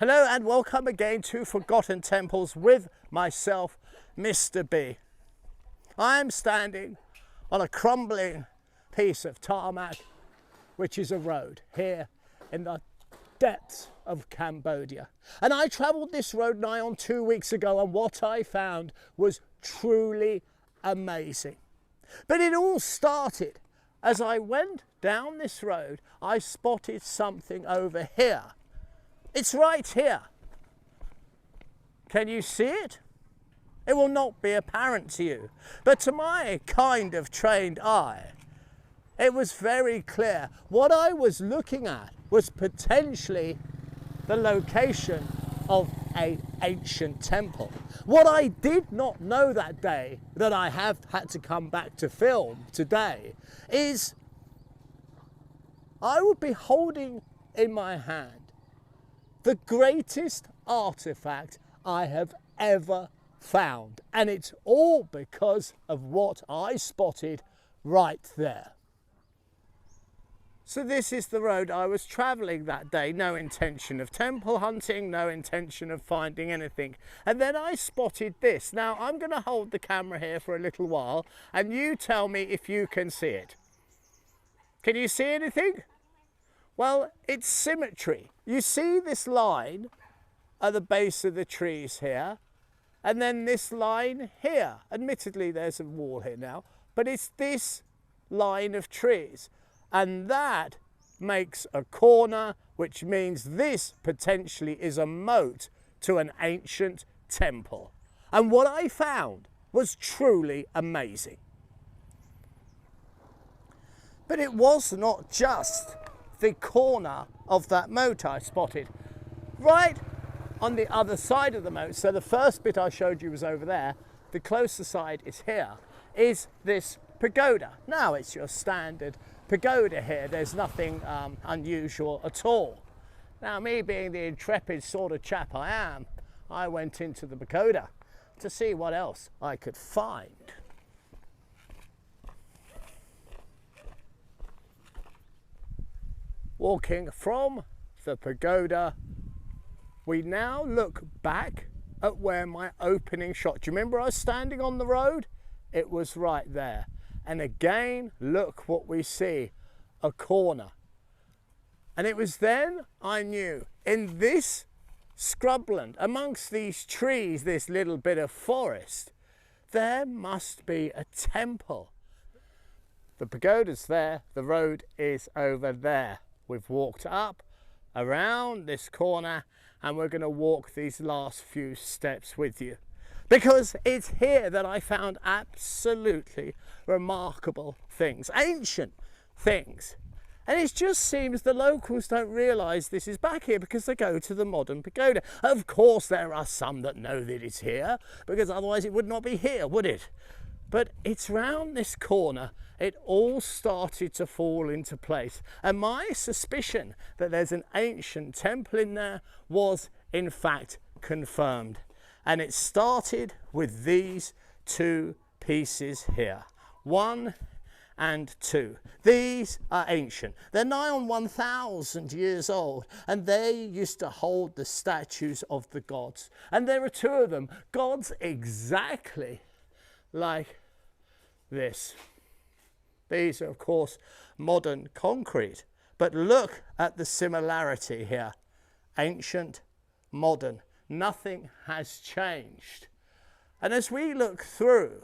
Hello and welcome again to Forgotten Temples with myself, Mr. B. I am standing on a crumbling piece of tarmac, which is a road here in the depths of Cambodia. And I travelled this road nigh on 2 weeks ago, and what I found was truly amazing. But it all started as I went down this road. I spotted something over here. It's right here. Can you see it? It will not be apparent to you, but to my kind of trained eye, it was very clear. What I was looking at was potentially the location of an ancient temple. What I did not know that day, that I have had to come back to film today, is I would be holding in my hand the greatest artifact I have ever found. And it's all because of what I spotted right there. So this is the road I was travelling that day. No intention of temple hunting, no intention of finding anything. And then I spotted this. Now I'm going to hold the camera here for a little while and you tell me if you can see it. Can you see anything? Well, it's symmetry. You see this line at the base of the trees here, and then this line here. Admittedly, there's a wall here now, but it's this line of trees. And that makes a corner, which means this potentially is a moat to an ancient temple. And what I found was truly amazing. But it was not just the corner of that moat I spotted. Right on the other side of the moat, so the first bit I showed you was over there, the closer side is here, is this pagoda. Now it's your standard pagoda here, there's nothing unusual at all. Now me being the intrepid sort of chap I am, I went into the pagoda to see what else I could find. Walking from the pagoda, we now look back at where my opening shot. Do you remember I was standing on the road? It was right there. And again, look what we see, a corner. And it was then I knew, in this scrubland, amongst these trees, this little bit of forest, there must be a temple. The pagoda's there, the road is over there. We've walked up around this corner and we're going to walk these last few steps with you, because it's here that I found absolutely remarkable things, ancient things. And it just seems the locals don't realise this is back here because they go to the modern pagoda. Of course there are some that know that it's here, because otherwise it would not be here, would it? But it's round this corner it all started to fall into place. And my suspicion that there's an ancient temple in there was in fact confirmed. And it started with these two pieces here, 1 and 2. These are ancient. They're nigh on 1,000 years old, and they used to hold the statues of the gods. And there are 2 of them, gods exactly like this. These are, of course, modern concrete, but look at the similarity here. Ancient, modern, nothing has changed. And as we look through,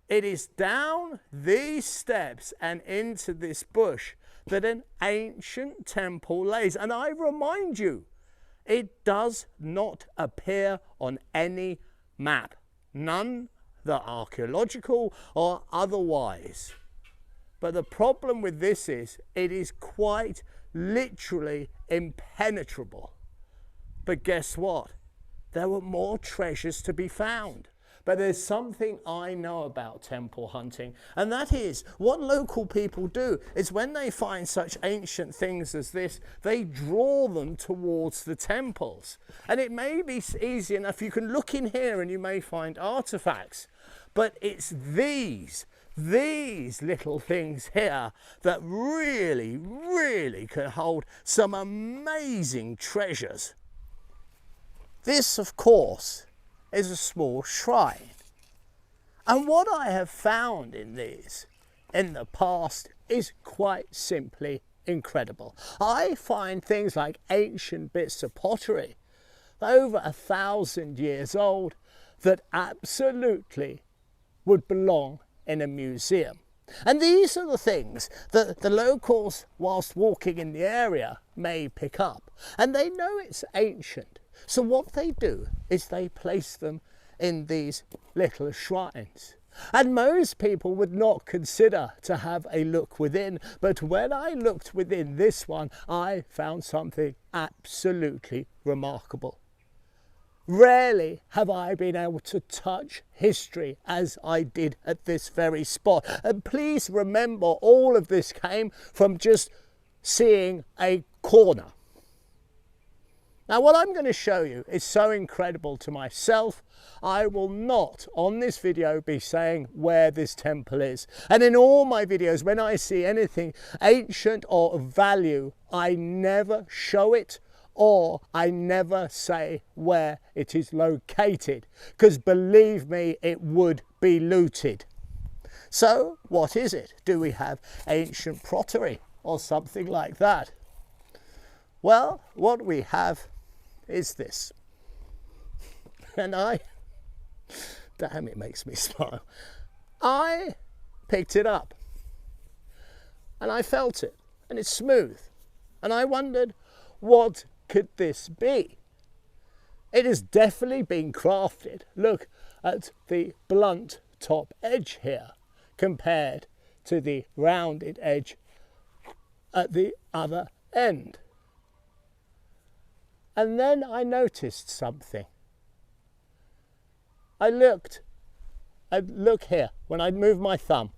it is down these steps and into this bush that an ancient temple lays. And I remind you, it does not appear on any map, none that are archaeological or otherwise. But the problem with this is it is quite literally impenetrable. But guess what? There were more treasures to be found. But there's something I know about temple hunting, and that is what local people do is when they find such ancient things as this, they draw them towards the temples. And it may be easy enough, you can look in here and you may find artifacts, but it's these little things here that really can hold some amazing treasures. This, of course, is a small shrine. And what I have found in these in the past is quite simply incredible. I find things like ancient bits of pottery over 1,000 years old that absolutely would belong in a museum. And these are the things that the locals, whilst walking in the area, may pick up. And they know it's ancient. So what they do is they place them in these little shrines. And most people would not consider to have a look within, but when I looked within this one, I found something absolutely remarkable. Rarely have I been able to touch history as I did at this very spot. And please remember, all of this came from just seeing a corner. Now, what I'm going to show you is so incredible to myself. I will not, on this video, be saying where this temple is. And in all my videos, when I see anything ancient or of value, I never show it, or I never say where it is located, because believe me, it would be looted. So what is it? Do we have ancient pottery or something like that? Well, what we have is this. And damn, it makes me smile. I picked it up and I felt it, and it's smooth. And I wondered, what could this be? It has definitely been crafted. Look at the blunt top edge here compared to the rounded edge at the other end. And then I noticed something. I'd look here when I move my thumb.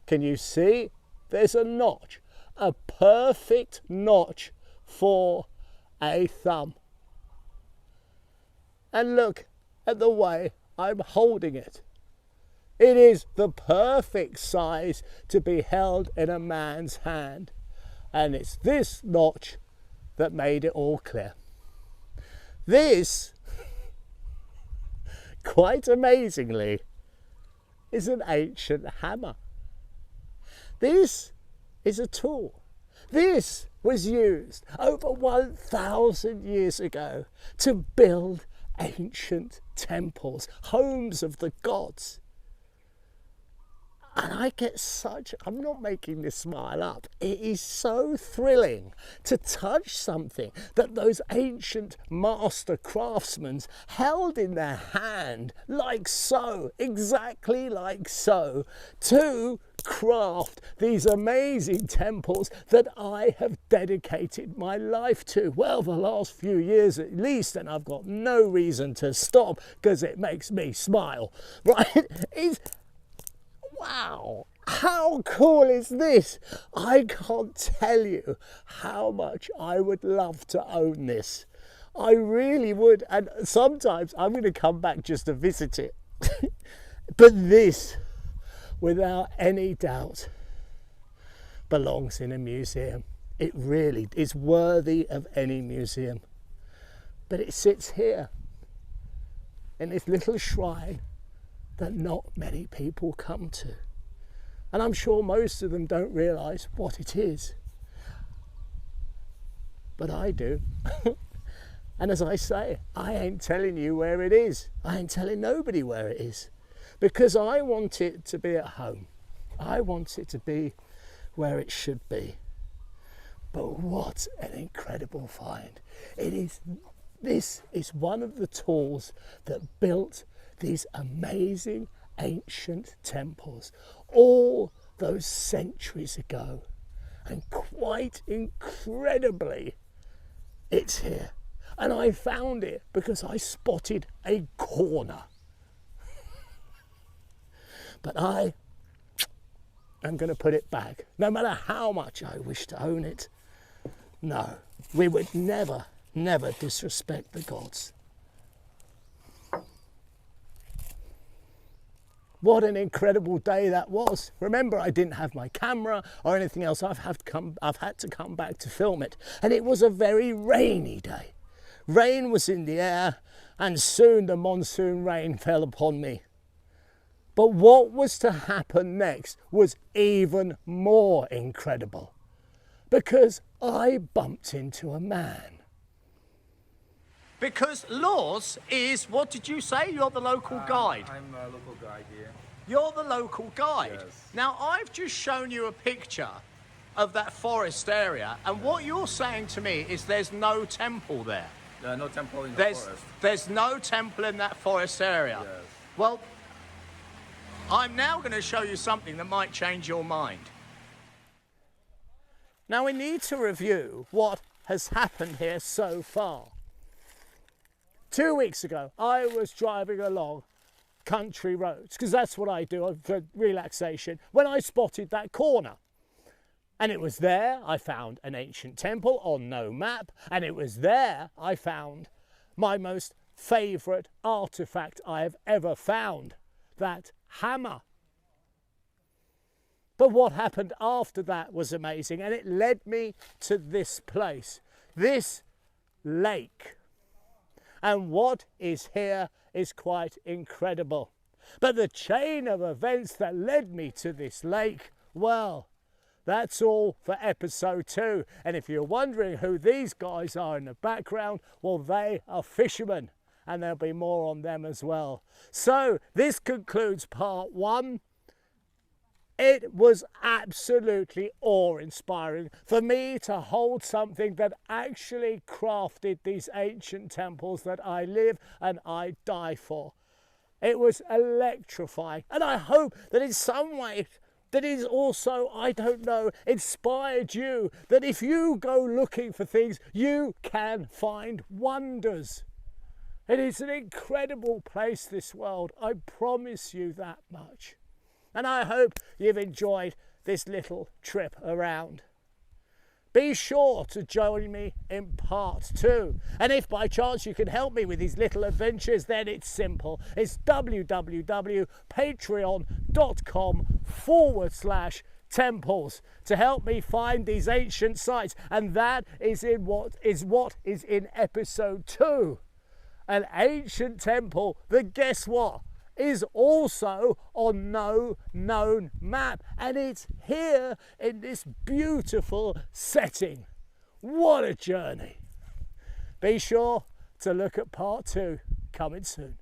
Can you see? There's a notch, a perfect notch for a thumb. And look at the way I'm holding it. It is the perfect size to be held in a man's hand. And it's this notch that made it all clear. This, quite amazingly, is an ancient hammer. This is a tool. This was used over 1,000 years ago to build ancient temples, homes of the gods. And I get I'm not making this smile up, it is so thrilling to touch something that those ancient master craftsmen held in their hand, like so, exactly like so, to craft these amazing temples that I have dedicated my life to. Well, the last few years at least, and I've got no reason to stop because it makes me smile, right? Wow, how cool is this? I can't tell you how much I would love to own this. I really would, and sometimes I'm going to come back just to visit it. But this, without any doubt, belongs in a museum. It really is worthy of any museum. But it sits here in this little shrine that not many people come to. And I'm sure most of them don't realise what it is. But I do. And as I say, I ain't telling you where it is. I ain't telling nobody where it is. Because I want it to be at home. I want it to be where it should be. But what an incredible find. This is one of the tools that built these amazing ancient temples all those centuries ago, and quite incredibly it's here. And I found it because I spotted a corner. But I am going to put it back, no matter how much I wish to own it. No, we would never disrespect the gods. What an incredible day that was. Remember, I didn't have my camera or anything else. I've had to come back to film it. And it was a very rainy day. Rain was in the air, and soon the monsoon rain fell upon me. But what was to happen next was even more incredible, because I bumped into a man. Because Laws is, what did you say? You're the local guide. I'm a local guide here. You're the local guide. Yes. Now, I've just shown you a picture of that forest area, and what you're saying to me is there's no temple there. There are no temple in the forest. There's no temple in that forest area. Yes. Well, I'm now going to show you something that might change your mind. Now we need to review what has happened here so far. 2 weeks ago, I was driving along country roads, because that's what I do for relaxation, when I spotted that corner. And it was there I found an ancient temple on no map, and it was there I found my most favourite artefact I have ever found, that hammer. But what happened after that was amazing, and it led me to this place, this lake. And what is here is quite incredible. But the chain of events that led me to this lake, well, that's all for episode 2. And if you're wondering who these guys are in the background, well, they are fishermen, and there'll be more on them as well. So this concludes part 1. It was absolutely awe-inspiring for me to hold something that actually crafted these ancient temples that I live and I die for. It was electrifying, and I hope that in some way that is also, I don't know, inspired you, that if you go looking for things, you can find wonders. It is an incredible place, this world. I promise you that much. And I hope you've enjoyed this little trip around. Be sure to join me in part 2. And if by chance you can help me with these little adventures, then it's simple. It's www.patreon.com/temples to help me find these ancient sites. And that is what is in episode 2. An ancient temple that, guess what, is also on no known map, and it's here in this beautiful setting. What a journey. Be sure to look at part 2 coming soon.